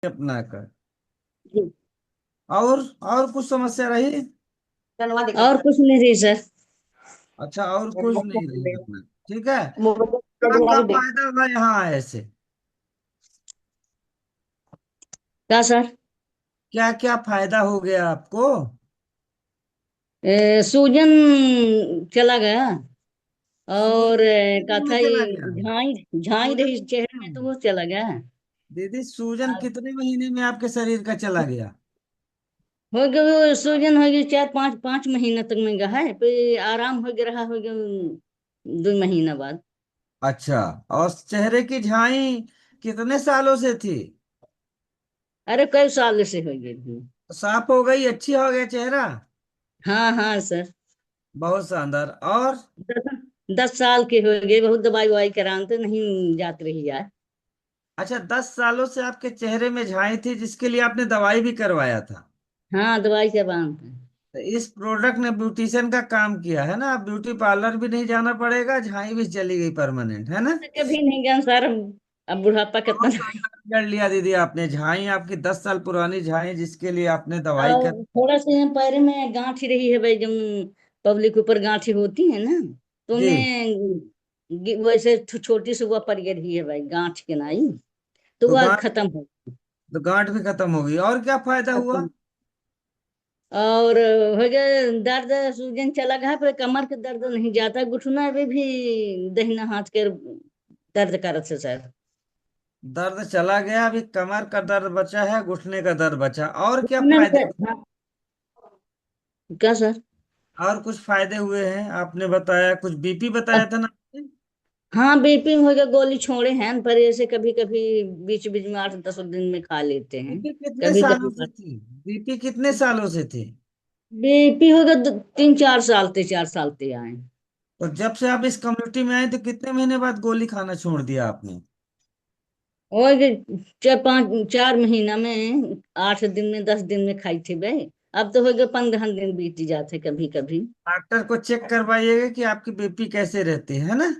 अपना कर। जी। और कुछ समस्या रही? और कुछ नहीं रही सर। अच्छा, और कुछ नहीं रही अपना। ठीक है। क्या क्या क्या फायदा हुआ यहाँ आए से? सर? क्या क्या फायदा हो गया आपको? सूजन चला गया। और सूजन कितने का दिन था में चला ये गया? झाई झाई सूजन रही चेहरे में तो वो चला गया। दीदी, सूजन अब कितने महीने में आपके शरीर का चला गया? हो गया वो सूजन हो गई, चार पाँच पाँच महीना तक में गया है, फिर आराम हो गया, रहा हो गया 2 महीना बाद। अच्छा। और चेहरे की झाई कितने सालों से थी? अरे कई साल से हो गई थी। साफ हो गई, अच्छी हो गया चेहरा? हाँ हाँ सर। बहुत शानदार। और 10 10 साल के हो गए, बहुत दवाई ववाई कराने तो नहीं जात रही यार। अच्छा, 10 सालों से आपके चेहरे में झाई थी जिसके लिए आपने दवाई भी करवाया था? हाँ दवाई करवाना था। तो इस प्रोडक्ट ने ब्यूटिशियन का काम किया है ना, अब ब्यूटी पार्लर भी नहीं जाना पड़ेगा, झाई भी चली गई परमानेंट, है ना? कभी नहीं गया सर। अब बुढ़ापा कितना। बहुत शानदार कर लिया दीदी आपने। झाई आपकी 10 साल पुरानी झाई जिसके लिए आपने दवाई कर। और थोड़ा सा पैर में गांठ रही है भाई, जब पब्लिक ऊपर गांठी होती है ना, तो जी। उन्हें वैसे छोटी सी वो पड़ गई रही है भाई, गांठ के नाई। तो तो वह गांठ खत्म हो तो गांठ भी खत्म हो गई। और क्या फायदा हुआ? खत्म। और हो गया दर्द, सूजन चला गया, पर कमर के दर्द नहीं जाता, घुटना भी दहिना हाथ के दर्द करत से सर। दर्द चला गया, अभी कमर का दर्द बचा है, घुटने का दर्द बचा। और क्या घुटने फायदे? में हाँ, क्या सर? और कुछ फायदे हुए हैं आपने बताया, कुछ बीपी बताया था ना आपने? हाँ बीपी हो गया, गोली छोड़े हैं, पर ऐसे कभी कभी बीच बीच में 8 10 दिन में खा लेते हैं। बीपी कितने कभी सालों कभी से थी? बीपी कितने सालों से थी? बीपी हो गया 3 4 साल 4 साल आए। तो जब से आप इस कम्युनिटी में आए तो कितने महीने बाद गोली खाना छोड़ दिया आपने? और ये 4 5 4 महीना में, 8 दिन में 10 दिन में खाई थी भाई। अब तो हो गया 15 दिन बीत जाते कभी कभी। डॉक्टर को चेक करवाइएगा कि आपकी बीपी कैसे रहती है ना?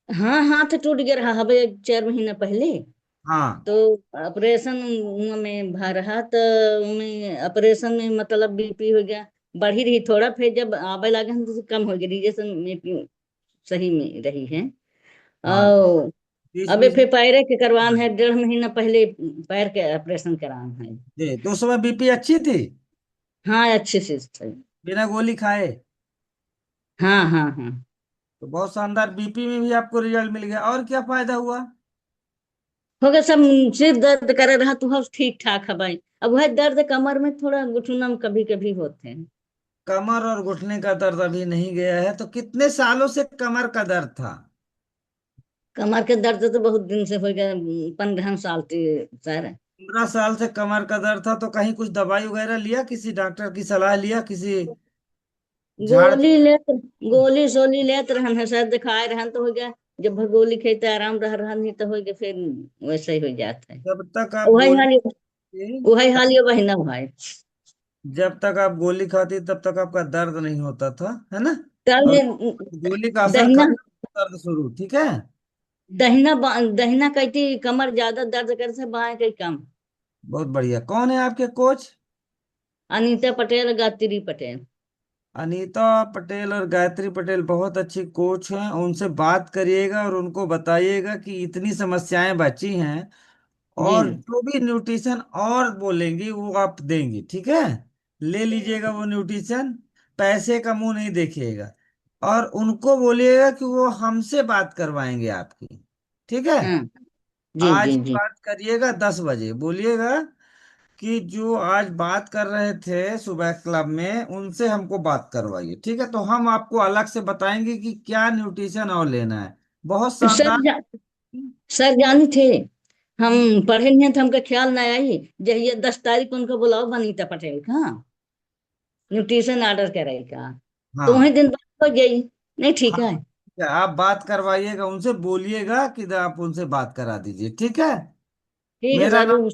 हाँ हाथ टूट गया रहा भाई 4 महीना पहले। हाँ। तो ऑपरेशन में भा रहा, तो मैं ऑपरेशन में मतलब बीपी हो गया, बढ़ी रही थोड़ा, फिर जब आवे लगे हैं तो कम हो गई, जैसे में सही में रही है। हाँ। और बीच अबे बीच फिर में। पैर के करवान है, 1.5 महीना पहले पैर के ऑपरेशन कराना है। जी, तो उस समय बीपी अच्छी थी? हाँ अच्छे से सही। बिना गोली खाए? हाँ हाँ हाँ। तो बहुत शानदार, बीपी में भी आपको रिजल्ट मिल गया। और क्या फायदा हुआ? हो गया सब। सिर दर्द करे रहा तो हम ठीक ठाक है भाई। अब वह दर्द कमर में, थोड़ा घुटना में कभी कभी होते हैं। कमर और घुटने का दर्द अभी नहीं गया है? तो कितने सालों से कमर का दर्द था? कमर के दर्द तो बहुत दिन से हो गया, 15 साल से सर। 15 साल से कमर का दर्द था? तो कहीं कुछ दवाई वगैरह लिया, किसी डॉक्टर की सलाह लिया, किसी झाड़ गोली लेत गोली सोली लेत रहन है सर, दिखाए रहन तो हो गया। जब भर गोली खेते आराम रहा नहीं तो हो गया, फिर वैसे ही हो जाता है। जब तक आप वही गोली हाल, खाती वही हाल ये वही ना भाई। जब तक आप गोली खाती तब तक आपका दर्द नहीं होता था, है ना? कल और ये गोली का असर दहिना खत्म, दर्द शुरू, ठीक है? दहिना कहती कमर ज्यादा दर्द कर से, बाएं कहीं कम। बहुत बढ़िया। कौन है आपके कोच? अनीता पटेल, गायत्री पटेल। अनीता पटेल और गायत्री पटेल बहुत अच्छी कोच हैं, उनसे बात करिएगा और उनको बताइएगा कि इतनी समस्याएं बची हैं, जी। और जो भी न्यूट्रिशन और बोलेंगी वो आप देंगी, ठीक है? ले लीजिएगा वो न्यूट्रिशन। पैसे का मुंह नहीं देखिएगा। और उनको बोलिएगा कि वो हमसे बात करवाएंगे आपकी। ठीक है? हाँ। जी आज जी ही जी। बात करिएगा, 10 बजे बोलिएगा कि जो आज बात कर रहे थे सुबह क्लब में उनसे हमको बात करवाइए, ठीक है? तो हम आपको अलग से बताएंगे कि क्या न्यूट्रिशन और लेना है। बहुत सर शानदार। सर जानी थे, हम पढ़े नहीं थे, हमका ख्याल ना आई। जब ये 10 तारीख को उनको बुलाओ बनीता पटेल का, न्यूट्रिशन ऑर्डर करेगा, तो वही हाँ। दिन बात हो गई। नहीं ठीक है। हाँ, ठीक है, आप बात करवाइएगा उनसे, बोलिएगा कि आप उनसे बात करा दीजिए, ठीक है? ठीक है मेरा सर नाम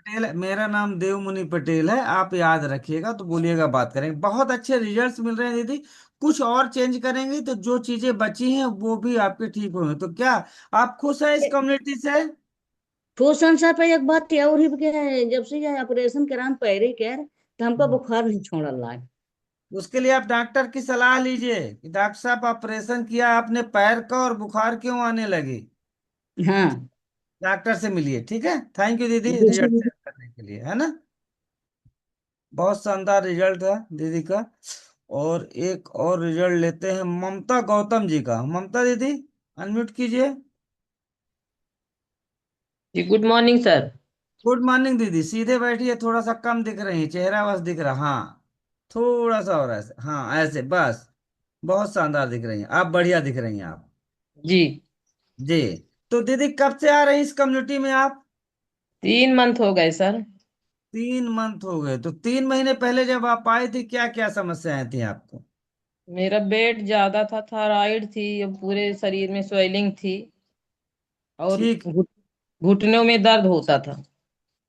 पटेल है, मेरा नाम देवमुनि पटेल है, आप याद रखिएगा। तो बोलिएगा, बात करेंगे। बहुत अच्छे रिजल्ट्स मिल रहे हैं दीदी। कुछ और चेंज करेंगे तो जो चीजें बची हैं वो भी आपके ठीक होंगे। तो क्या आप खुश हैं इस कम्युनिटी से? फूसन सर पे एक बात और ही के है, जब से ये ऑपरेशन करान पैरे कर तो हमको बुखार नहीं छोड़ रहा है। उसके लिए आप डॉक्टर की सलाह लीजिए कि डॉक्टर साहब ऑपरेशन किया आपने पैर का और बुखार क्यों आने लगी। हाँ। डॉक्टर से मिलिए, ठीक है। थैंक यू दीदी रिजल्ट जैसे शेयर करने के लिए, है ना। बहुत शानदार रिजल्ट है दीदी का। और एक और रिजल्ट लेते हैं ममता गौतम जी का। ममता दीदी अनम्यूट कीजिए। जी good morning sir. Good morning दीदी, सीधे बैठिए, थोड़ा सा कम दिख रही है, चेहरा बस दिख रहा, हाँ। थोड़ा सा और ऐसे, हाँ ऐसे बस। बहुत शानदार दिख रही हैं आप, बढ़िया दिख रही हैं आप। जी। जी। तो दीदी कब से आ रही हैं इस कम्युनिटी में आप। 3 मंथ हो गए सर। 3 मंथ हो गए, तो 3 महीने पहले जब आप आए थे क्या क्या समस्याएं थी आपको। मेरा वेट ज्यादा था, थायराइड थी और पूरे शरीर में स्वेलिंग थी और ठीक। घुटनों में दर्द होता था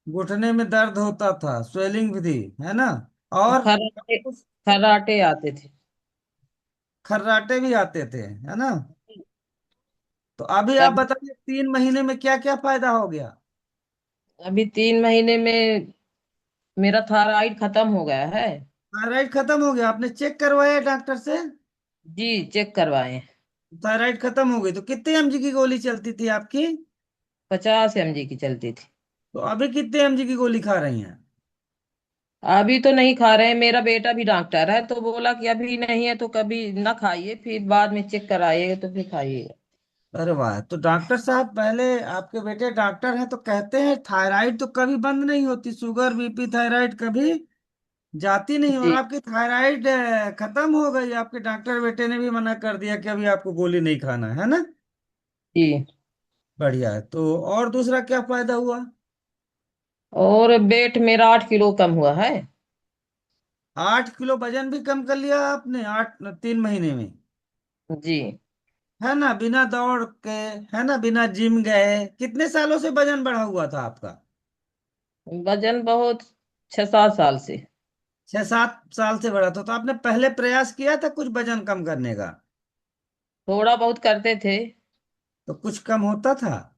घुटने में दर्द होता था, स्वेलिंग भी थी, है ना। और और खर्राटे खर्राटे आते थे। खर्राटे भी आते थे, है ना। तो अभी आप तब बताइए 3 महीने में क्या क्या फायदा हो गया। अभी 3 महीने में मेरा थायराइड खत्म हो गया है। थायराइड खत्म हो गया, आपने चेक करवाया डॉक्टर से। जी चेक करवाए। थायराइड खत्म हो गई, तो कितने एमजी की गोली चलती थी आपकी। 50 mg की चलती थी। तो अभी कितने एमजी की गोली खा रही हैं। अभी तो नहीं खा रहे हैं, मेरा बेटा भी डॉक्टर है तो बोला कि अभी नहीं है तो कभी ना खाइए, फिर बाद में चेक कराइएगा तो फिर खाइएगा। अरे वाह, तो डॉक्टर साहब पहले आपके बेटे डॉक्टर हैं तो कहते हैं थायराइड तो कभी बंद नहीं होती, शुगर बीपी थायराइड कभी जाती नहीं, और जी आपकी थायराइड खत्म हो गई। आपके डॉक्टर बेटे ने भी मना कर दिया कि अभी आपको गोली नहीं खाना है ना। जी। बढ़िया है। तो और दूसरा क्या फायदा हुआ। और वेट मेरा 8 किलो कम हुआ है। 8 किलो वजन भी कम कर लिया आपने 3 महीने में, जी। है ना, बिना दौड़ के, है ना, बिना जिम गए। कितने सालों से वजन बढ़ा हुआ था आपका। वजन बहुत 6-7 साल से। 6-7 साल से बढ़ा था, तो आपने पहले प्रयास किया था कुछ वजन कम करने का। थोड़ा बहुत करते थे। तो कुछ कम होता था।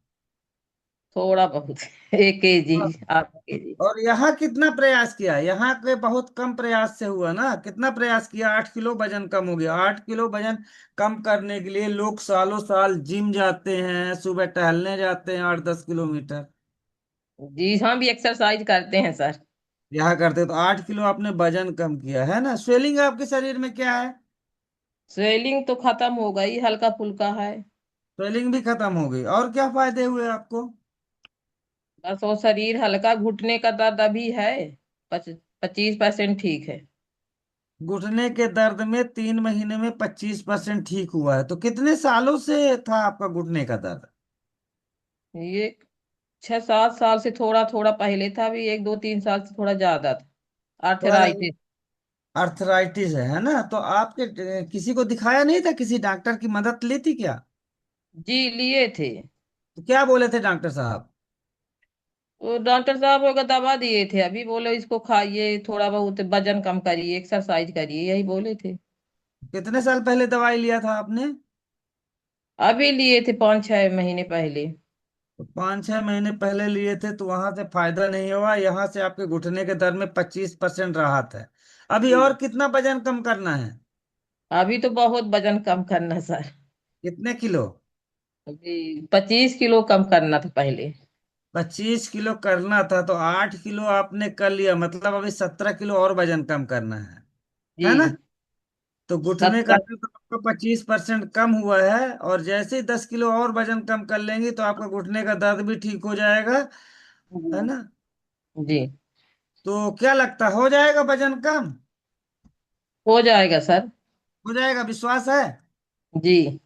थोड़ा बहुत 1 kg, ½ kg। और यहाँ कितना प्रयास किया, यहाँ के बहुत कम प्रयास से हुआ ना। कितना प्रयास किया, 8 किलो वजन कम हो गया। 8 किलो वजन कम करने के लिए लोग सालों साल जिम जाते हैं, सुबह टहलने जाते हैं 8-10 किलोमीटर। जी हाँ, भी एक्सरसाइज करते हैं सर। यहाँ करते, तो 8 किलो आपने वजन कम किया, है ना। स्वेलिंग आपके शरीर में क्या है। स्वेलिंग तो खत्म हो गई, हल्का फुल्का है। स्वेलिंग भी खत्म हो गई, और क्या फायदे हुए आपको। बस वो शरीर हल्का, घुटने का दर्द अभी है 25% ठीक है। घुटने के दर्द में 3 महीने में 25% ठीक हुआ है, तो कितने सालों से था आपका घुटने का दर्द। ये 6-7 साल से थोड़ा थोड़ा पहले था, अभी 1-2-3 साल से थोड़ा ज्यादा था तो आर्थराइटिस। अर्थराइटिस है ना। तो आपके किसी को दिखाया नहीं था, किसी डॉक्टर की मदद ली थी क्या। जी लिए थे। तो क्या बोले थे डॉक्टर साहब। वो डॉक्टर साहब को दवा दिए थे, अभी बोले इसको खाइए, थोड़ा बहुत वजन कम करिए, एक्सरसाइज करिए, यही बोले थे। कितने साल पहले दवाई लिया था आपने। अभी लिए थे 5-6 महीने पहले। तो 5-6 महीने पहले लिए थे, तो वहां से फायदा नहीं हुआ। यहाँ से आपके घुटने के दर्द में 25% राहत है। अभी और जी। कितना वजन कम करना है। अभी तो बहुत वजन कम करना सर। कितने किलो। अभी 25 किलो कम करना था पहले। 25 किलो करना था, तो 8 किलो आपने कर लिया, मतलब अभी 17 किलो और वजन कम करना है ना। जी। तो घुटने का 17। दर्द आपका 25% कम हुआ है, और जैसे ही 10 किलो और वजन कम कर लेंगी तो आपका घुटने का दर्द भी ठीक हो जाएगा, है ना। जी तो क्या लगता है, हो जाएगा वजन कम। हो जाएगा सर। हो जाएगा, विश्वास है। जी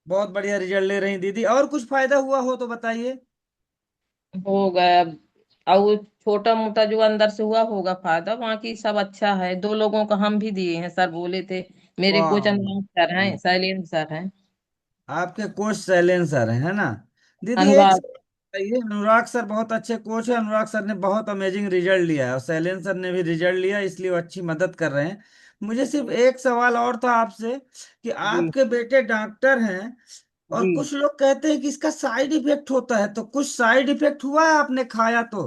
बहुत बढ़िया रिजल्ट ले रही दीदी, और कुछ फायदा हुआ हो तो बताइए। हो गया। और छोटा मोटा जो अंदर से हुआ होगा फायदा, बाकी सब अच्छा है। 2 लोगों को हम भी दिए हैं, सर बोले थे। मेरे कोच वाह। अनुराग सर हैं, शैलेंद्र सर हैं। आपके कोच शैलेंद्र सर हैं, है ना। दीदी एक अनुराग। सर बताइए, अनुराग सर बहुत अच्छे कोच है। अनुराग सर ने बहुत अमेजिंग रिजल्ट लिया है, और शैलेंद्र सर ने भी रिजल्ट लिया, इसलिए वो अच्छी मदद कर रहे हैं। मुझे सिर्फ एक सवाल और था आपसे, कि जी। आपके बेटे डॉक्टर हैं, और जी। कुछ लोग कहते हैं कि इसका साइड इफेक्ट होता है, तो कुछ साइड इफेक्ट हुआ है आपने खाया तो?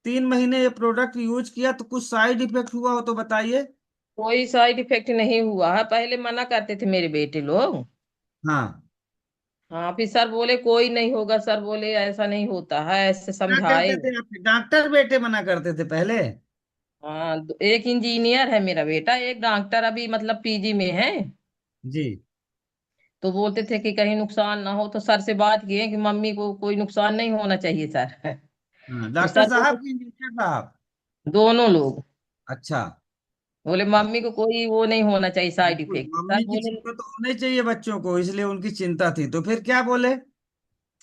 3 महीने ये प्रोडक्ट यूज किया तो कुछ साइड इफेक्ट हुआ हो तो बताइए। कोई साइड इफेक्ट नहीं हुआ है, पहले मना करते थे मेरे बेटे लोग। हाँ। हाँ, फिर सर बोले कोई नहीं होगा, सर बोले ऐसा नहीं होता है, ऐसे क्या समझाए। करते थे आपके डॉक्टर बेटे मना करते थे पहले? हाँ, एक इंजीनियर है मेरा बेटा, एक डॉक्टर अभी मतलब पीजी में है। जी। तो बोलते थे कि कहीं नुकसान ना हो, तो सर से बात किए कि मम्मी को कोई नुकसान नहीं होना चाहिए सर। हाँ, तो डॉक्टर सर बोले साहब की इंजीनियर साहब? दोनों लोग अच्छा। बोले मम्मी को कोई वो नहीं होना चाहिए साइड बिल्कुल, इफेक्ट, मम्मी सर की बोले। चिंता तो होनी चाहिए बच्चों को, इसलिए उनकी चिंता थी, तो फिर क्या बोले?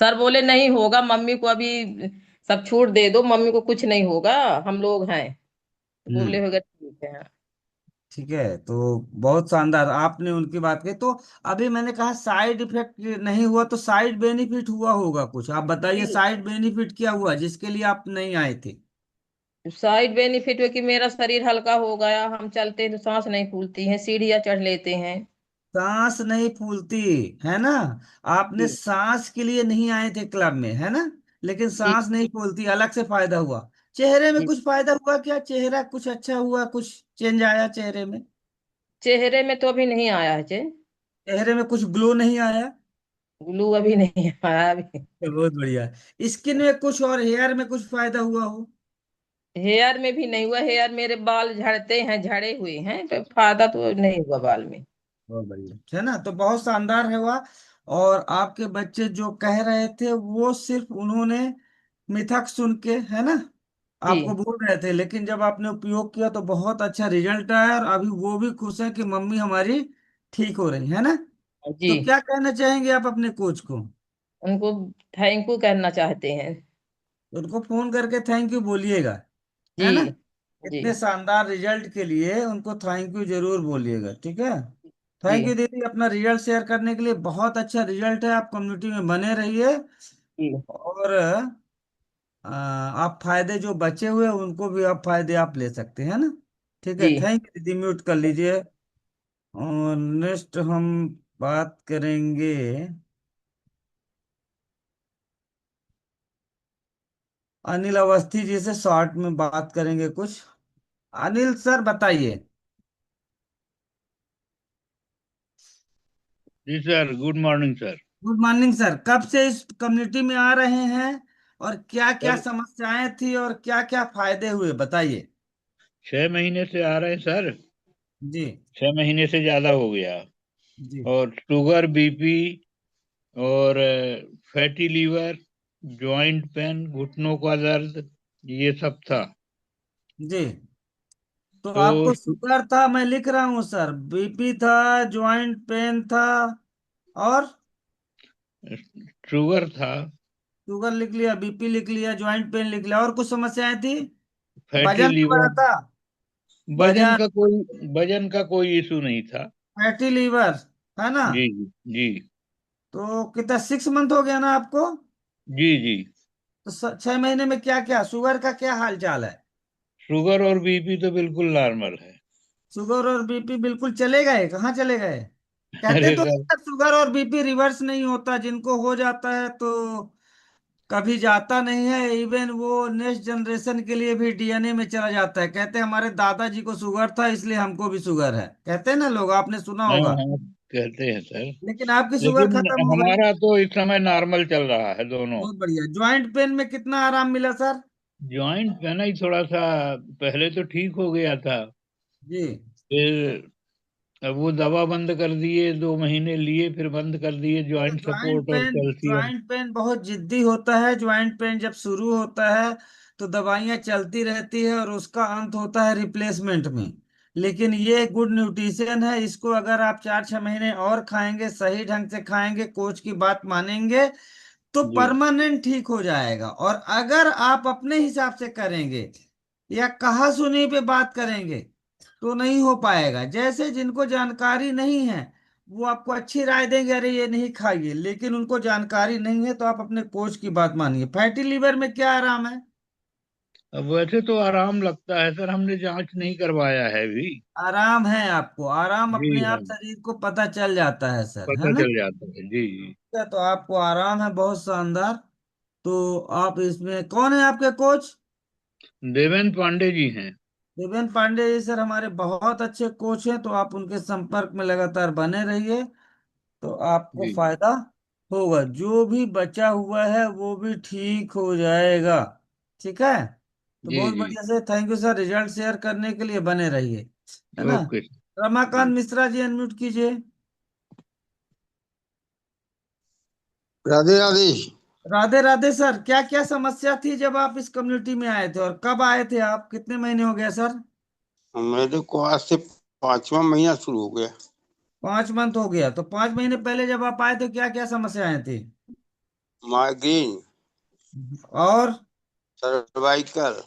सर बोले नहीं होगा, मम्मी को अभी सब छूट दे दो, मम्मी को कुछ नहीं होगा, हम लोग हैं। तो बोले हम्म। होगा ठीक है। ठीक है, तो बहुत शानदार आपने उनकी बात कही। तो अभी मैंने कहा साइड इफेक्ट नहीं हुआ, तो साइड बेनिफिट हुआ होगा कुछ, आप बताइए साइड बेनिफिट क्या हुआ जिसके लिए आप नहीं आए थे? साइड बेनिफिट है कि मेरा शरीर हल्का हो गया, हम चलते हैं तो सांस नहीं फूलती है, सीढ़ियाँ चढ़ लेते हैं। सांस नहीं फूलती, है ना? आपने जी। सांस के लिए नहीं आए थे क्लब में, है ना? लेकिन जी। सांस नहीं फूलती, अलग से फायदा हुआ। चेहरे में जी। कुछ फायदा हुआ क्या? चेहरा कुछ अच्छा हुआ, कुछ चेंज आया चेहरे में? चेहरे में तो अभी नहीं आया है जे। चेहरे में कुछ ग्लो नहीं आया? ग्लू अभी नहीं आया अभी। बहुत बढ़िया। स्किन में कुछ और हेयर में कुछ फायदा हुआ हो? हेयर में भी नहीं हुआ, हेयर मेरे बाल झड़ते हैं, झड़े हुए हैं, तो फायदा तो नहीं हुआ बाल में। बहुत बढ़िया है ना, तो बहुत शानदार है हुआ। और आपके बच्चे जो कह रहे थे वो सिर्फ उन्होंने मिथक सुन के, है ना, आपको जी। बोल रहे थे, लेकिन जब आपने उपयोग किया तो बहुत अच्छा रिजल्ट आया, और अभी वो भी खुश है कि मम्मी हमारी ठीक हो रही है ना। जी। तो क्या कहना चाहेंगे आप अपने कोच को? उनको थैंक यू कहना चाहते हैं। उनको फोन करके थैंक यू बोलिएगा, जी। है ना? जी। इतने शानदार रिजल्ट के लिए उनको थैंक यू जरूर बोलिएगा, ठीक है? जी। थैंक यू दीदी, अपना रिजल्ट शेयर करने के लिए। बहुत अच्छा रिजल्ट है, आप कम्युनिटी में बने रहिए। जी। और आप फायदे जो बचे हुए हैं, उनको भी आप फायदे आप ले सकते हैं ना। ठीक है, जी। थैंक यू दीदी, म्यूट कर लीजिए। और नेक्स्ट हम बात करेंगे अनिल अवस्थी जी से, शॉर्ट में बात करेंगे कुछ। अनिल सर बताइए। जी sir, good morning sir. Good morning sir, कब से इस कम्युनिटी में आ रहे हैं, और क्या क्या सर, समस्याएं थी और क्या क्या फायदे हुए, बताइए। 6 महीने से आ रहे हैं सर। जी। 6 महीने से ज्यादा हो गया। जी। और शुगर, बीपी और फैटी लीवर, जॉइंट पेन, घुटनों का दर्द, ये सब था। जी। तो तो आपको शुगर था, मैं लिख रहा हूँ सर, बीपी था, ज्वाइंट पेन था, और शुगर था, शुगर लिख लिया, बीपी लिख लिया, ज्वाइंट पेन लिख लिया, और कुछ समस्याएं थी? फैटी वजन भी बढ़ा लीवर। था? वजन वजन, का कोई वजन का कोई इशू नहीं था। फैटी लीवर, है ना? जी। जी। तो कितना 6 मंथ हो गया ना आपको? जी। जी। तो 6 महीने में क्या क्या, शुगर का क्या हाल चाल है? शुगर और बीपी तो बिल्कुल नॉर्मल है। शुगर और बीपी बिल्कुल चले गए? कहाँ चले गए? कहते अरे तो सर, शुगर और बीपी रिवर्स नहीं होता, जिनको हो जाता है तो कभी जाता नहीं है, इवन वो नेक्स्ट जनरेशन के लिए भी डीएनए में चला जाता है। कहते हैं हमारे दादाजी को शुगर था इसलिए हमको भी शुगर है, कहते हैं ना लोग, आपने सुना हाँ होगा। हाँ, कहते हैं सर। लेकिन आपकी शुगर लेकिन खत्म हो गई। हमारा तो इस समय नॉर्मल चल रहा है दोनों। बहुत बढ़िया। ज्वाइंट पेन में कितना आराम मिला सर? जॉइंट पेन ही थोड़ा सा पहले तो ठीक हो गया था। जी। फिर अब वो दवा बंद कर दिए, 2 महीने लिए फिर बंद कर दिए, देखो, जॉइंट सपोर्ट और कैल्शियम। ज्वाइंट पेन बहुत जिद्दी होता है। ज्वाइंट पेन जब शुरू होता है तो दवाइयां चलती रहती है, और उसका अंत होता है रिप्लेसमेंट में। लेकिन ये गुड न्यूट्रिशन है, इसको अगर आप 4-6 महीने और खाएंगे, सही ढंग से खाएंगे, कोच की बात मानेंगे, तो जी। परमानेंट ठीक हो जाएगा। और अगर आप अपने हिसाब से करेंगे या कहा सुनी पे बात करेंगे तो नहीं हो पाएगा। जैसे जिनको जानकारी नहीं है वो आपको अच्छी राय देंगे, अरे ये नहीं खाइए, लेकिन उनको जानकारी नहीं है तो आप अपने कोच की बात मानिए। फैटी लीवर में क्या आराम है? अब वैसे तो आराम लगता है सर, हमने जांच नहीं करवाया है अभी। आराम है आपको, आराम जी अपने हाँ, आप शरीर को पता चल जाता है सर, है पता ना? चल जाता है जी। क्या तो आपको आराम है बहुत शानदार। तो आप इसमें कौन है आपके कोच? देवेंद्र पांडे जी हैं। देवेंद्र पांडे जी सर हमारे बहुत अच्छे कोच हैं, तो आप उनके संपर्क में लगातार बने रहिए, तो आपको जी जी। फायदा होगा। जो भी बचा हुआ है वो भी ठीक हो जाएगा। ठीक है। तो जी बहुत जी। बढ़िया से thank you sir, result share करने के लिए बने रहिए। है ना। ओके। जी। रमाकांत मिश्रा जी अनम्यूट कीजिए। राधे राधे। राधे राधे सर, क्या क्या समस्या थी जब आप इस कम्युनिटी में आए थे, और कब आए थे आप, कितने महीने हो गए सर? मेरे को आज से 5वां महीना शुरू हो गया। 5 मंथ हो गया, तो 5 महीने पहले जब आप आए थे क्या क्या समस्याएं थी? माइग्रेन, और सर्वाइकल,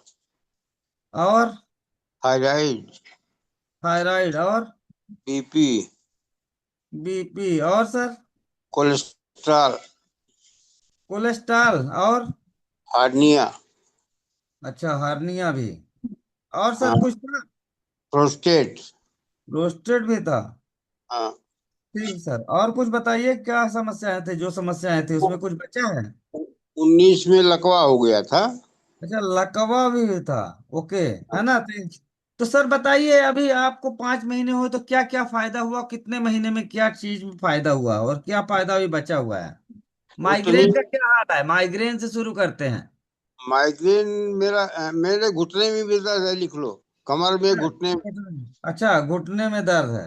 और थायराइड, थायराइड, और बीपी, बीपी, और सर? कोलेस्ट्रॉल, कोलेस्ट्रॉल, और? हार्निया, अच्छा, हार्निया भी। और सर कुछ था? प्रोस्टेट। रोस्टेड भी था। हाँ, ठीक सर, और कुछ बताइए क्या समस्याएं थी, जो समस्याएं थी उसमें कुछ बचा है? 19 में लकवा हो गया था। अच्छा, लकवा भी था। ओके। है ना। तो सर बताइए, अभी आपको 5 महीने हो तो क्या क्या फायदा हुआ, कितने महीने में क्या चीज में फायदा हुआ, और क्या फायदा अभी बचा हुआ है? उतनी माइग्रेन का क्या हाल है, माइग्रेन से शुरू करते हैं। माइग्रेन मेरे घुटने में भी दर्द है, लिख लो। कमर में, घुटने में। अच्छा, घुटने में दर्द है।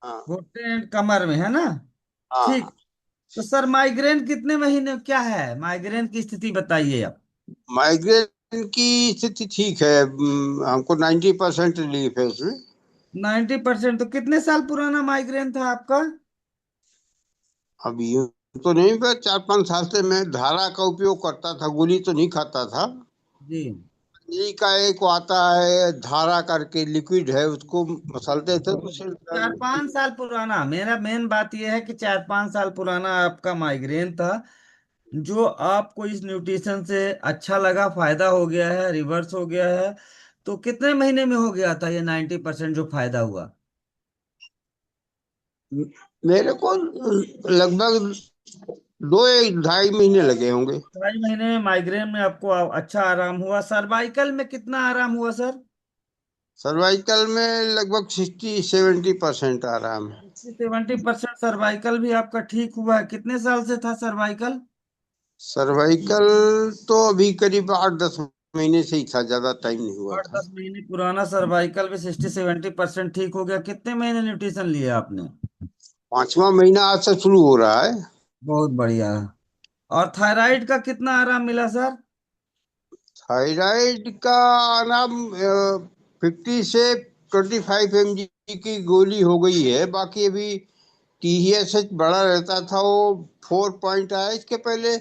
हाँ घुटने एंड कमर में, है ना। हाँ। ठीक। तो सर माइग्रेन कितने महीने क्या है, माइग्रेन की स्थिति बताइए अब। माइग्रेन की स्थिति ठीक है। हमको 90% रिलीफ है उसमें। 90%? तो कितने साल पुराना माइग्रेन था आपका? अब यूं तो नहीं, पर 4-5 साल से मैं धारा का उपयोग करता था, गोली तो नहीं खाता था। जी। पतंजलि का एक आता है धारा करके, लिक्विड है, उसको मसलते थे तो सिर चार दर्द पांच ठीक। साल पुराना, मेरा मेन बात यह है कि 4-5 साल पुराना आपका माइग्रेन था, जो आपको इस न्यूट्रिशन से अच्छा लगा, फायदा हो गया है, रिवर्स हो गया है। तो कितने महीने में हो गया था ये 90% जो फायदा हुआ? मेरे को लगभग 2 1 2.5 महीने लगे होंगे। 2.5 महीने में माइग्रेन में आपको अच्छा आराम हुआ। सर्वाइकल में कितना आराम हुआ सर? सर्वाइकल में लगभग 60-70% आराम है। 70% सर्वाइकल भी आपका ठीक हुआ है। कितने साल से था सर्वाइकल? सर्वाइकल तो अभी करीब 8-10 महीने से ही था, ज्यादा टाइम नहीं हुआ आठ था। दस महीने पुराना सर्वाइकल भी 60-70% ठीक हो गया। कितने महीने न्यूट्रिशन लिए आपने? 5वां महीना आज से शुरू हो रहा है। बहुत बढ़िया। और थायराइड का कितना आराम मिला सर? थायराइड का आराम 50 से 25 mg की गोली हो गई है। बाकी अभी TSH बड़ा रहता था, वो 4 पॉइंट आया। इसके पहले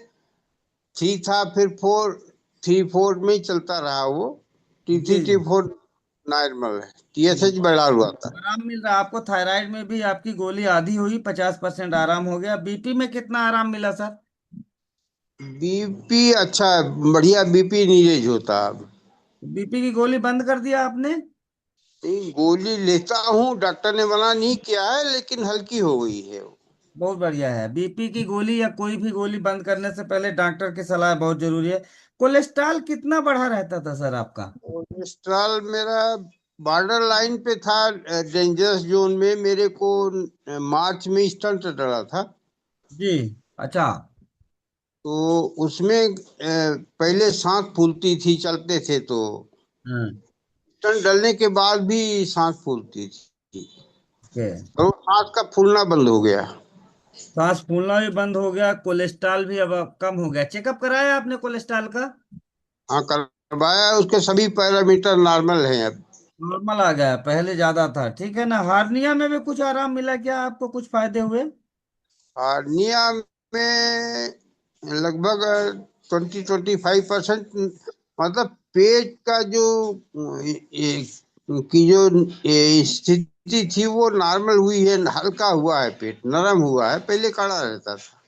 3 था, फिर 4 3 4 में ही चलता रहा वो। जी जी। T3 T4 नॉर्मल है, ठीक। TSH बढ़ा हुआ था। आराम मिल रहा है आपको, थायराइड में भी आपकी गोली आधी हुई, 50% आराम हो गया। बीपी में कितना आराम मिला सर? बीपी अच्छा है, बढ़िया बीपी नीरेज होता अब। बीपी की गोली बंद कर दिया आपने? नहीं, गोली लेता हूँ, डॉक्टर ने मना नहीं किया है, लेकिन हल्की हो गई है वो। बहुत बढ़िया है। बीपी की गोली या कोई भी गोली बंद करने से पहले डॉक्टर की सलाह बहुत जरूरी है। कोलेस्ट्रॉल कितना बढ़ा रहता था सर आपका? कोलेस्ट्रॉल मेरा बॉर्डर लाइन पे था, डेंजरस जोन में। मेरे को मार्च में स्टंट डला था। जी। अच्छा। तो उसमें पहले सांस फूलती थी, चलते थे तो। हम्म। स्टंट डलने के बाद भी सांस फूलती थी, ओके। और वो सांस का फूलना बंद हो गया। सांस फूलना भी बंद हो गया, कोलेस्ट्रॉल भी अब कम हो गया। चेकअप कराया आपने कोलेस्ट्रॉल का? हाँ, करवाया, उसके सभी पैरामीटर नॉर्मल हैं अब। नॉर्मल आ गया, पहले ज्यादा था। ठीक है ना। हार्निया में भी कुछ आराम मिला क्या आपको, कुछ फायदे हुए? हार्निया में लगभग 20-25%। मतलब पेट का जो की जो स्थिति थी वो नॉर्मल हुई है, हल्का हुआ है, पेट नरम हुआ है, पहले कड़ा रहता था।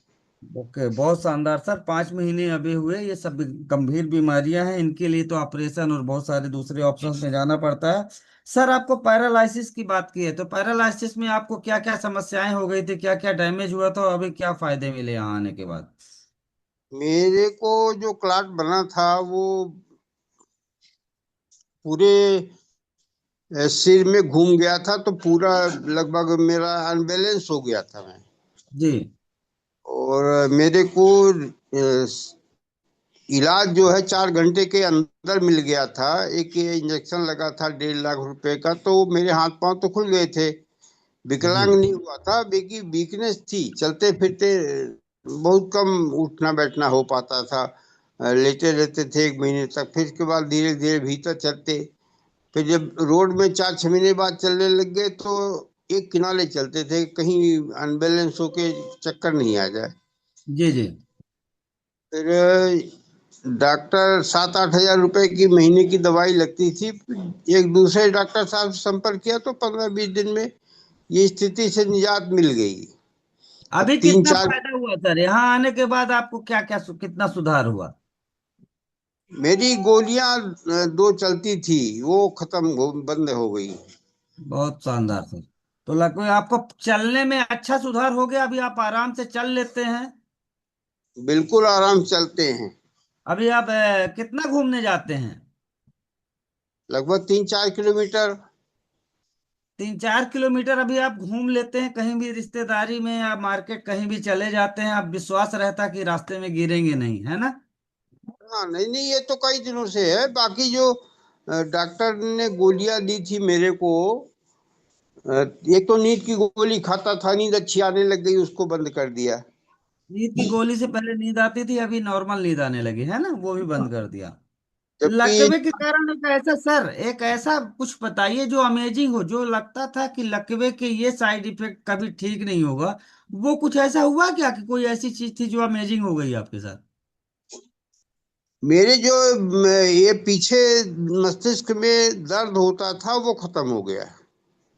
ओके, बहुत शानदार सर। 5 महीने अभी हुए, ये सब गंभीर बीमारियां हैं, इनके लिए तो ऑपरेशन और बहुत सारे दूसरे ऑप्शन में जाना पड़ता है। सर आपको पैरालिसिस की बात की है, तो पैरालिसिस में आपको क्या क्या समस्याएं हो गई थी, क्या क्या डैमेज हुआ था, और अभी क्या फायदे मिले यहाँ आने के बाद? मेरे को जो क्लाट बना था वो पूरे सिर में घूम गया था, तो पूरा लगभग मेरा अनबैलेंस हो गया था मैं। जी और मेरे को इलाज जो है 4 घंटे के अंदर मिल गया था। एक ये इंजेक्शन लगा था 1.5 लाख रुपए का, तो मेरे हाथ पांव तो खुल गए थे। जी विकलांग नहीं हुआ था, बेकी वीकनेस थी, चलते फिरते बहुत कम उठना बैठना हो पाता था। लेटे रहते थे 1 महीने तक, फिर इसके बाद धीरे धीरे भीतर चलते। फिर जब रोड में 4-6 महीने बाद चलने लग गए तो एक किनारे चलते थे, कहीं अनबैलेंस होके चक्कर नहीं आ जाए। जी जी। फिर डॉक्टर 7-8 हज़ार रुपए की महीने की दवाई लगती थी। एक दूसरे डॉक्टर साहब से संपर्क किया तो 15-20 दिन में ये स्थिति से निजात मिल गई। अब अभी तीन कितना चार फायदा हुआ सर यहाँ आने के बाद, आपको क्या क्या कितना सुधार हुआ? मेरी गोलियां दो चलती थी, वो बंद हो गई। बहुत शानदार सर। तो लगभग आपको चलने में अच्छा सुधार हो गया, अभी आप आराम से चल लेते हैं? बिल्कुल आराम चलते हैं। अभी आप कितना घूमने जाते हैं? लगभग 3-4 किलोमीटर। 3-4 किलोमीटर अभी आप घूम लेते हैं, कहीं भी रिश्तेदारी में या मार्केट कहीं भी चले जाते हैं, आप विश्वास रहता कि रास्ते में गिरेंगे नहीं, है ना? हाँ, नहीं नहीं, ये तो कई दिनों से है। बाकी जो डॉक्टर ने गोलियां दी थी मेरे को, एक तो नींद की गोली खाता था, नींद अच्छी आने लग गई, उसको बंद कर दिया। नींद की गोली से पहले नींद आती थी, अभी नॉर्मल नींद आने लगी है ना, वो भी बंद कर दिया। जबकि लकवे के कारण एक ऐसा सर, एक ऐसा कुछ बताइए जो अमेजिंग हो, जो लगता था कि लकवे के ये साइड इफेक्ट कभी ठीक नहीं होगा, वो कुछ ऐसा हुआ क्या, कि कोई ऐसी चीज थी जो अमेजिंग हो गई आपके साथ? मेरे जो ये पीछे मस्तिष्क में दर्द होता था वो खत्म हो गया।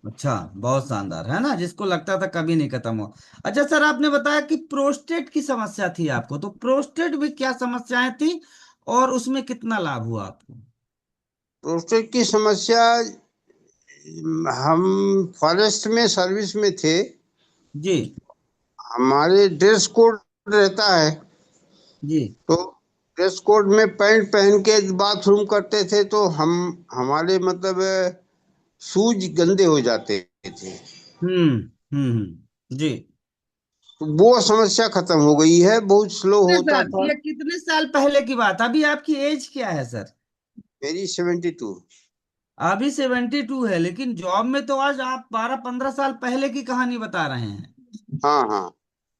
अच्छा, बहुत शानदार है ना, जिसको लगता था कभी नहीं खत्म हो। अच्छा सर, आपने बताया कि प्रोस्टेट की समस्या थी आपको, तो प्रोस्टेट में क्या समस्याएं थी और उसमें कितना लाभ हुआ आपको? प्रोस्टेट की समस्या, हम फॉरेस्ट में सर्विस में थे। जी हमारे ड्रेस कोड रहता है, जी। तो ड्रेस कोड में पैंट पहन के बाथरूम करते थे, तो हमारे मतलब शूज गंदे हो जाते थे। हम्म जी। तो वो समस्या खत्म हो गई है, बहुत स्लो कितने होता साल, था। ये कितने साल पहले की बात, अभी आपकी एज क्या है सर? मेरी 72। अभी 72 है, लेकिन जॉब में तो आज आप 12-15 साल पहले की कहानी बता रहे हैं। हाँ हाँ।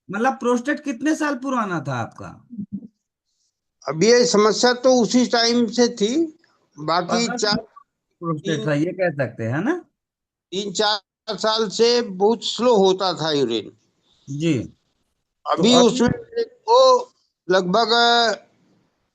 मतलब प्रोस्टेट कितने साल पुराना था आपका? अब ये समस्या तो उसी टाइम से थी। बाकी 15 साल प्रोस्टेट तीन था, ये कह सकते हैं ना? 3-4 साल से बहुत स्लो होता था यूरिन। जी। तो अभी अभी उसमें मेरे को लगभग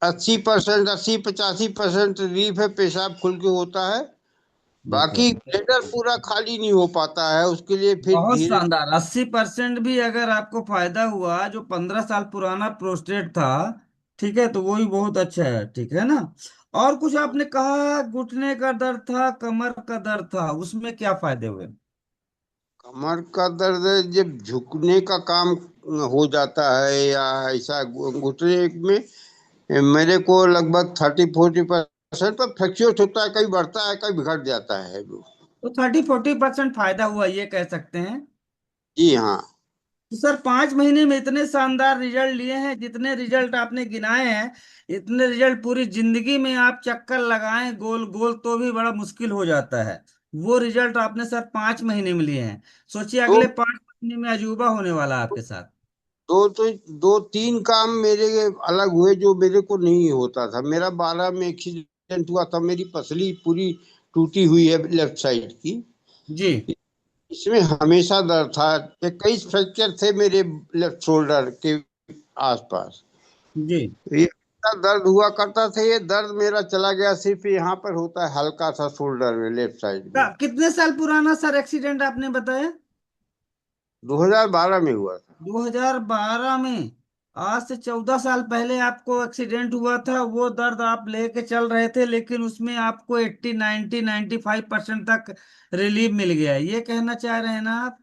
80%, 80-85% रिलीफ है, पेशाब खुल के होता है। ओके, बाकी ब्लैडर पूरा खाली नहीं हो पाता है, उसके लिए फिर बहुत धीरे। शानदार। 80% भी अगर आपको फायदा हुआ, जो 15 साल पुराना प्रोस्टेट था, ठीक है, तो वो भी बहुत अच्छा है, ठीक है ना? और कुछ आपने कहा, घुटने का दर्द था, कमर का दर्द था, उसमें क्या फायदे हुए? कमर का दर्द जब झुकने का काम हो जाता है या ऐसा घुटने में, मेरे को लगभग 30-40% पर फ्लक्चुएट होता है, कभी बढ़ता है कभी घट जाता है। तो 30-40% फायदा हुआ, ये कह सकते हैं। जी हाँ। तो सर 5 महीने में इतने शानदार रिजल्ट लिए हैं, जितने रिजल्ट आपने गिनाए हैं, इतने रिजल्ट पूरी जिंदगी में आप चक्कर लगाएं गोल गोल तो भी बड़ा मुश्किल हो जाता है। वो रिजल्ट आपने सर 5 महीने में लिए हैं। सोचिए दो अगले 5 महीने में अजूबा होने वाला आपके साथ। दो तो 2-3 काम मेरे अलग हुए जो मेरे को नहीं होता था। मेरा 12 में एक्सीडेंट हुआ था, मेरी पसली पूरी टूटी हुई है लेफ्ट साइड की। जी इसमें हमेशा दर्द था। 21 फ्रैक्चर थे मेरे लेफ्ट शोल्डर के आसपास। जी। ये इतना दर्द हुआ करता था, ये दर्द मेरा चला गया, सिर्फ यहाँ पर होता है हल्का सा शोल्डर में लेफ्ट साइड में। कितने साल पुराना सर एक्सीडेंट आपने बताया? 2012 में हुआ था। 2012 में? आज से 14 साल पहले आपको एक्सीडेंट हुआ था, वो दर्द आप लेके चल रहे थे, लेकिन उसमें आपको 80 90 95% तक रिलीफ मिल गया है, ये कहना चाह रहे हैं ना आप?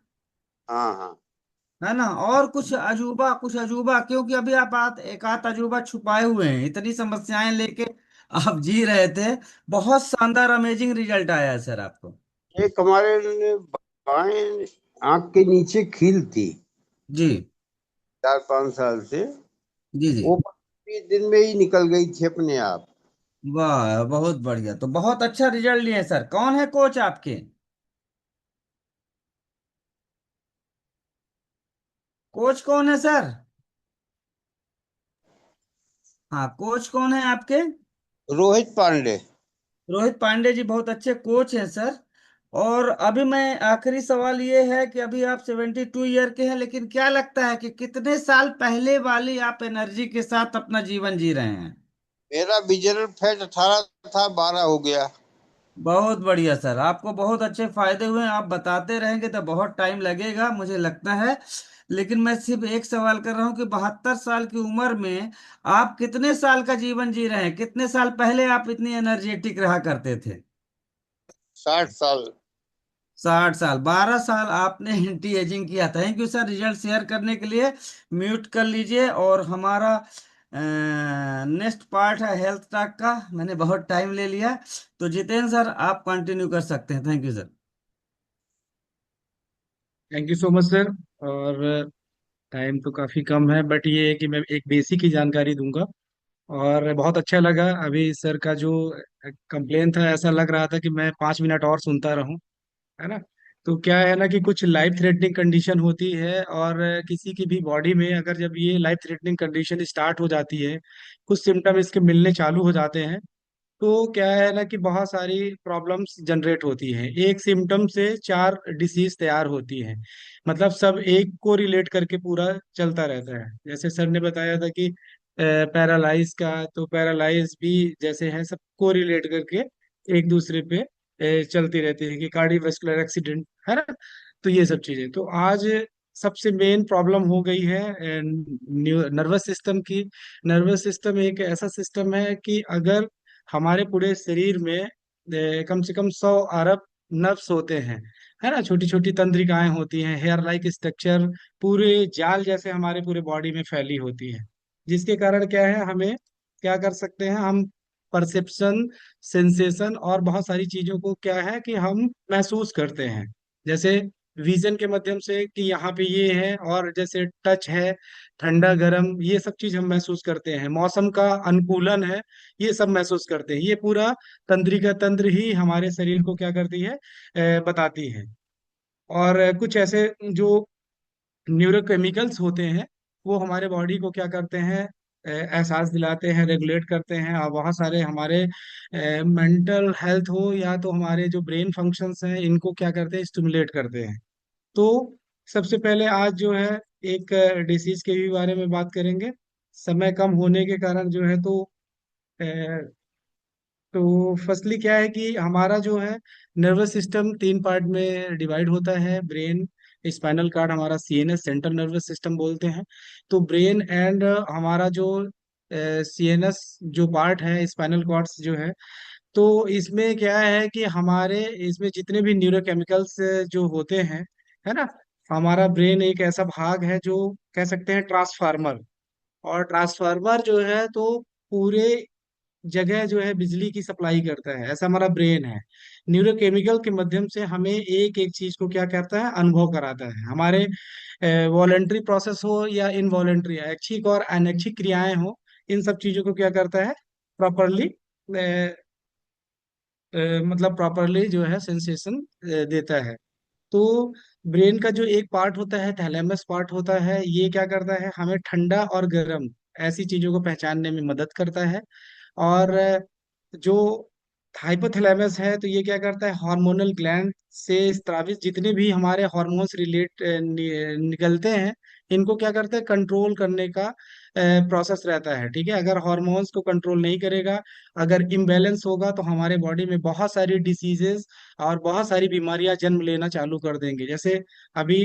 हाँ हाँ। है ना? और कुछ अजूबा, क्योंकि अभी आप एक आध अजूबा छुपाए हुए हैं, इतनी समस्याएं लेके आप जी रहे थे। बहुत शानदार अमेजिंग रिजल्ट आया है सर आपको। एक हमारे बाएं आंख के नीचे खील थी जी 4-5 साल से, जी जी। वो 20 दिन में ही निकल गई थी अपने आप। वाह, बहुत बढ़िया, तो बहुत अच्छा रिजल्ट लिए सर। कौन है कोच आपके? कोच कौन है सर? हाँ, कोच कौन है आपके? रोहित पांडे। रोहित पांडे जी बहुत अच्छे कोच हैं सर। और अभी मैं आखिरी सवाल ये है कि अभी आप 72 ईयर के हैं, लेकिन क्या लगता है कि कितने साल पहले वाली आप एनर्जी के साथ अपना जीवन जी रहे हैं? मेरा विजनल फैट 18 था, 12 हो गया। बहुत बढ़िया सर, आपको बहुत अच्छे फायदे हुए हैं। आप बताते रहेंगे तो बहुत टाइम लगेगा मुझे लगता है। लेकिन मैं सिर्फ एक सवाल कर रहा हूँ कि 72 साल की उम्र में आप कितने साल का जीवन जी रहे हैं? कितने साल पहले आप इतनी एनर्जेटिक रहा करते थे? 60 साल। 60 साल, 12 साल आपने एंटी एजिंग किया। Thank you sir result share करने के लिए। म्यूट कर लीजिए। और हमारा नेक्स्ट पार्ट है हेल्थ टॉक का, मैंने बहुत टाइम ले लिया। तो जितेंद्र सर आप कंटिन्यू कर सकते हैं। Thank you sir. Thank you so much sir. और टाइम तो काफ़ी कम है, बट ये है कि मैं एक बेसिक ही जानकारी दूंगा। और बहुत अच्छा लगा अभी सर का जो कंप्लेन था, ऐसा लग रहा था कि मैं 5 मिनट और सुनता रहूं, है ना। तो क्या है ना कि कुछ लाइफ थ्रेटनिंग कंडीशन होती है, और किसी की भी बॉडी में अगर जब ये लाइफ थ्रेटनिंग कंडीशन स्टार्ट हो जाती है, कुछ सिम्टम इसके मिलने चालू हो जाते हैं, तो क्या है ना कि बहुत सारी प्रॉब्लम्स जनरेट होती हैं। एक सिम्टम से 4 डिसीज तैयार होती हैं। मतलब सब एक को रिलेट करके पूरा चलता रहता है। जैसे सर ने बताया था कि पैरालाइज का, तो पैरालाइज भी जैसे है सबको रिलेट करके एक दूसरे पे चलती रहती है, कि कार्डियोवास्कुलर एक्सीडेंट, है ना। तो ये सब चीजें तो आज सबसे मेन प्रॉब्लम हो गई है नर्वस सिस्टम की। नर्वस सिस्टम एक ऐसा सिस्टम है कि अगर हमारे पूरे शरीर में कम से कम 100 अरब नर्व्स होते हैं, है ना। छोटी छोटी तंत्रिकाएं होती हैं, हेयर लाइक स्ट्रक्चर, पूरे जाल जैसे हमारे पूरे बॉडी में फैली होती है। जिसके कारण क्या है, हमें क्या कर सकते हैं हम, परसेप्शन, सेंसेशन और बहुत सारी चीजों को क्या है कि हम महसूस करते हैं। जैसे विजन के माध्यम से कि यहाँ पे ये है, और जैसे टच है, ठंडा गर्म, ये सब चीज हम महसूस करते हैं। मौसम का अनुकूलन है, ये सब महसूस करते हैं। ये पूरा तंत्रिका तंत्र ही हमारे शरीर को क्या करती है, बताती है। और कुछ ऐसे जो न्यूरोकेमिकल्स होते हैं, वो हमारे बॉडी को क्या करते हैं, एहसास दिलाते हैं, रेगुलेट करते हैं। और बहुत सारे हमारे मेंटल हेल्थ हो या तो हमारे जो ब्रेन फंक्शंस हैं, इनको क्या करते हैं, स्टिमुलेट करते हैं। तो सबसे पहले आज जो है एक डिसीज के भी बारे में बात करेंगे। समय कम होने के कारण जो है, तो फर्स्टली क्या है कि हमारा जो है नर्वस सिस्टम 3 पार्ट में डिवाइड होता है। ब्रेन, स्पाइनल कार्ड, हमारा सीएनएस, सेंट्रल नर्वस सिस्टम बोलते हैं। तो ब्रेन एंड हमारा जो सीएनएस जो पार्ट है, स्पाइनल कॉर्ड्स जो है, तो इसमें क्या है कि हमारे इसमें जितने भी न्यूरोकेमिकल्स जो होते हैं, है ना। हमारा ब्रेन एक ऐसा भाग है जो कह सकते हैं ट्रांसफार्मर। और ट्रांसफार्मर जो है तो पूरे जगह जो है बिजली की सप्लाई करता है, ऐसा हमारा ब्रेन है। न्यूरोकेमिकल के माध्यम से हमें एक एक चीज को क्या करता है, अनुभव कराता है। हमारे वॉलेंट्री प्रोसेस हो या इनवॉलेंट्री, ऐच्छिक और अनैच्छिक क्रियाएं हो, इन सब चीजों को क्या करता है, प्रॉपरली, मतलब प्रॉपरली जो है सेंसेशन देता है। तो ब्रेन का जो एक पार्ट होता है, थैलेमस पार्ट होता है, ये क्या करता है, हमें ठंडा और गर्म ऐसी चीजों को पहचानने में मदद करता है। और जो हाइपोथैलेमस है, तो ये क्या करता है, हार्मोनल ग्लैंड से स्रावित जितने भी हमारे हार्मोन्स निकलते हैं, इनको क्या करता है, कंट्रोल करने का प्रोसेस रहता है। ठीक है, अगर हार्मोन्स को कंट्रोल नहीं करेगा, अगर इम्बैलेंस होगा, तो हमारे बॉडी में बहुत सारी डिसीजेस और बहुत सारी बीमारियां जन्म लेना चालू कर देंगे। जैसे अभी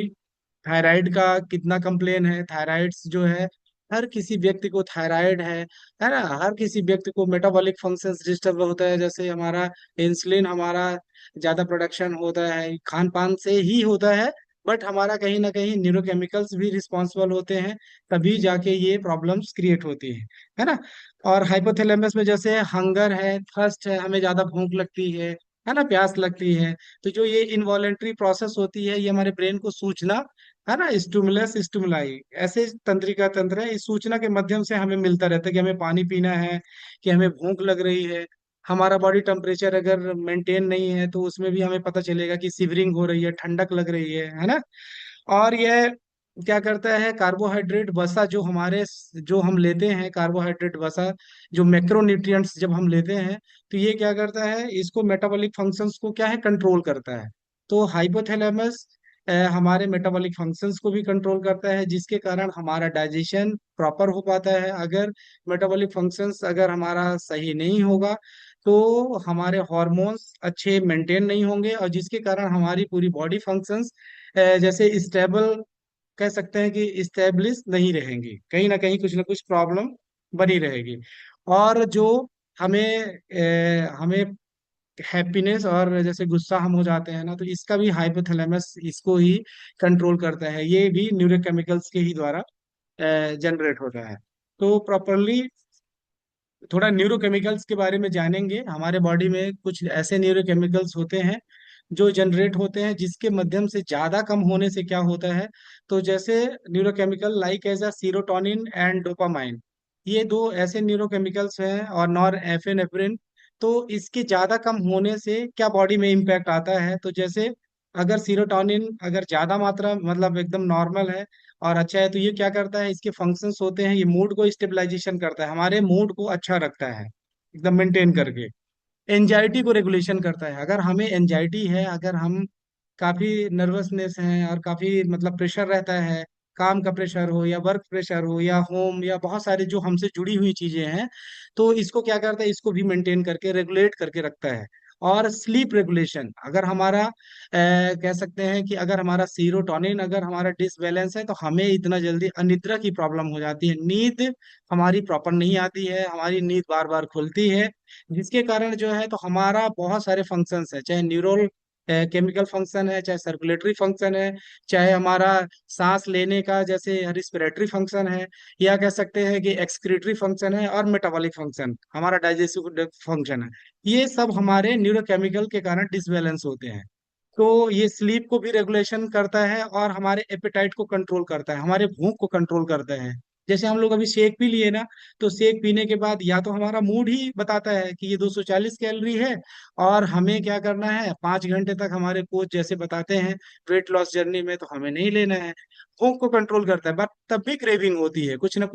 थायराइड का कितना कंप्लेन है, थायराइड्स जो है हर किसी व्यक्ति को थायराइड है ना, हर किसी व्यक्ति को मेटाबॉलिक फंक्शंस डिस्टर्ब होता है, जैसे हमारा इंसुलिन हमारा ज्यादा प्रोडक्शन होता है खान पान से ही होता है, बट हमारा कहीं ना कहीं न्यूरोकेमिकल्स भी रिस्पॉन्सिबल होते हैं, तभी जाके ये प्रॉब्लम्स क्रिएट होती है ना। और हाइपोथैलेमस में जैसे हंगर है, थर्स्ट है, हमें ज्यादा भूख लगती है ना, प्यास लगती है, तो जो ये इनवॉलेंट्री प्रोसेस होती है, ये हमारे ब्रेन को सूचना, है ना, स्टिमुलस स्टिमुलाई ऐसे तंत्रिका तंत्र है, इस सूचना के माध्यम से हमें मिलता रहता है कि हमें पानी पीना है, कि हमें भूख लग रही है। हमारा बॉडी टेम्परेचर अगर मेंटेन नहीं है तो उसमें भी हमें पता चलेगा कि सिवरिंग हो रही है, ठंडक लग रही है ना। और यह क्या करता है, कार्बोहाइड्रेट वसा जो हमारे, जो हम लेते हैं कार्बोहाइड्रेट वसा, जो मैक्रोन्यूट्रिएंट्स जब हम लेते हैं, तो ये क्या करता है, इसको मेटाबॉलिक फंक्शंस को क्या है, कंट्रोल करता है। तो हाइपोथैलेमस हमारे मेटाबॉलिक फंक्शंस को भी कंट्रोल करता है, जिसके कारण हमारा डाइजेशन प्रॉपर हो पाता है। अगर मेटाबॉलिक फंक्शंस अगर हमारा सही नहीं होगा तो हमारे हॉर्मोन्स अच्छे मेंटेन नहीं होंगे, और जिसके कारण हमारी पूरी बॉडी फंक्शंस जैसे स्टेबल, कह सकते हैं कि स्टेब्लिश नहीं रहेंगी, कहीं ना कुछ प्रॉब्लम बनी रहेगी। और जो हमें हैप्पीनेस और जैसे गुस्सा हम हो जाते हैं ना, तो इसका भी हाइपोथैलेमस इसको ही कंट्रोल करता है, ये भी न्यूरोकेमिकल्स के ही द्वारा जनरेट होता है। तो प्रॉपरली थोड़ा न्यूरोकेमिकल्स के बारे में जानेंगे। हमारे बॉडी में कुछ ऐसे न्यूरोकेमिकल्स होते हैं जो जनरेट होते हैं, जिसके माध्यम से ज्यादा कम होने से क्या होता है, तो जैसे neurochemical like as a serotonin and dopamine, ये दो ऐसे न्यूरोकेमिकल्स हैं, और नॉर एफिनेफ्रिन। तो इसके ज्यादा कम होने से क्या बॉडी में इम्पैक्ट आता है, तो जैसे अगर सीरोटोनिन अगर ज्यादा मात्रा मतलब एकदम नॉर्मल है और अच्छा है, तो ये क्या करता है, इसके फंक्शंस होते हैं, ये मूड को स्टेबलाइजेशन करता है, हमारे मूड को अच्छा रखता है एकदम मेंटेन करके। एंजाइटी को रेगुलेशन करता है, अगर हमें एंजाइटी है, अगर हम काफी नर्वसनेस हैं और काफी मतलब प्रेशर रहता है, काम का प्रेशर हो या वर्क प्रेशर हो या होम या बहुत सारे जो हमसे जुड़ी हुई चीजें हैं, तो इसको क्या करता है, इसको भी मेंटेन करके रेगुलेट करके रखता है। और स्लीप रेगुलेशन, अगर हमारा कह सकते हैं कि अगर हमारा सीरोटोनिन अगर हमारा डिसबैलेंस है, तो हमें इतना जल्दी अनिद्रा की प्रॉब्लम हो जाती है, नींद हमारी प्रॉपर नहीं आती है, हमारी नींद बार बार खुलती है, जिसके कारण जो है, तो हमारा बहुत सारे फंक्शंस है, चाहे न्यूरल केमिकल फंक्शन है, चाहे सर्कुलेटरी फंक्शन है, चाहे हमारा सांस लेने का जैसे रिस्पिरेटरी फंक्शन है, या कह सकते हैं कि एक्सक्रीटरी फंक्शन है, और मेटाबॉलिक फंक्शन हमारा डाइजेस्टिव फंक्शन है, ये सब हमारे न्यूरोकेमिकल के कारण डिसबैलेंस होते हैं। तो ये स्लीप को भी रेगुलेशन करता है, और हमारे एपेटाइट को कंट्रोल करता है, हमारे भूख को कंट्रोल करता है। जैसे हम लोग अभी शेक पी लिए ना, तो शेक पीने के बाद या तो हमारा मूड ही बताता है कि ये 240 कैलोरी है, और हमें क्या करना है, 5 घंटे तक हमारे कोच जैसे बताते हैं वेट लॉस जर्नी में, तो हमें नहीं लेना है। भूख को कंट्रोल करता है, बट तब भी क्रेविंग होती है, कुछ ना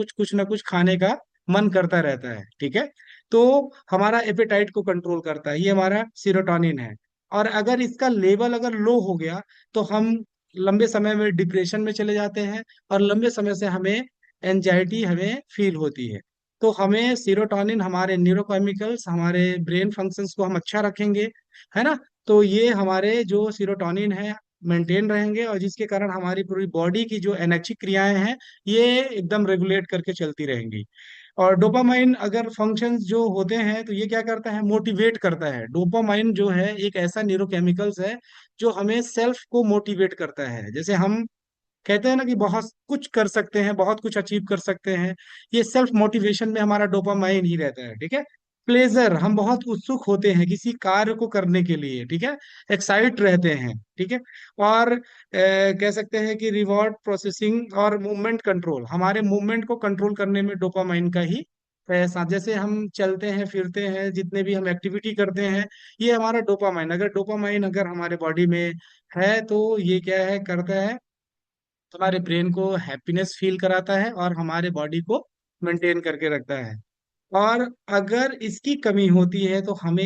कुछ खाने का मन करता रहता है, ठीक है। तो हमारा एपेटाइट को कंट्रोल करता है, ये हमारा सीरोटोनिन है। और अगर इसका लेवल अगर लो हो गया, तो हम लंबे समय में डिप्रेशन में चले जाते हैं, और लंबे समय से हमें एंजाइटी हमें फील होती है। तो हमें सीरोटोनिन, हमारे न्यूरोकेमिकल्स, हमारे ब्रेन फंक्शंस को हम अच्छा रखेंगे, है ना। तो ये हमारे जो सीरोटोनिन है मेंटेन रहेंगे, और जिसके कारण हमारी पूरी बॉडी की जो एनर्जी क्रियाएं हैं, ये एकदम रेगुलेट करके चलती रहेंगी। और डोपामाइन अगर फंक्शंस जो होते हैं, तो ये क्या करता है, मोटिवेट करता है। डोपामाइन जो है एक ऐसा न्यूरोकेमिकल्स है जो हमें सेल्फ को मोटिवेट करता है। जैसे हम कहते हैं ना कि बहुत कुछ कर सकते हैं, बहुत कुछ अचीव कर सकते हैं, ये सेल्फ मोटिवेशन में हमारा डोपामाइन ही रहता है, ठीक है। प्लेजर, हम बहुत उत्सुक होते हैं किसी कार्य को करने के लिए, ठीक है, एक्साइट रहते हैं, ठीक है। और कह सकते हैं कि रिवॉर्ड प्रोसेसिंग और मूवमेंट कंट्रोल, हमारे मूवमेंट को कंट्रोल करने में डोपामाइन का ही साथ, जैसे हम चलते हैं फिरते हैं, जितने भी हम एक्टिविटी करते हैं, ये हमारा डोपामाइन, अगर डोपामाइन अगर हमारे बॉडी में है, तो ये क्या है करता है, हमारे ब्रेन को हैप्पीनेस फील कराता है, और हमारे बॉडी को मेंटेन करके रखता है। और अगर इसकी कमी होती है, तो हमें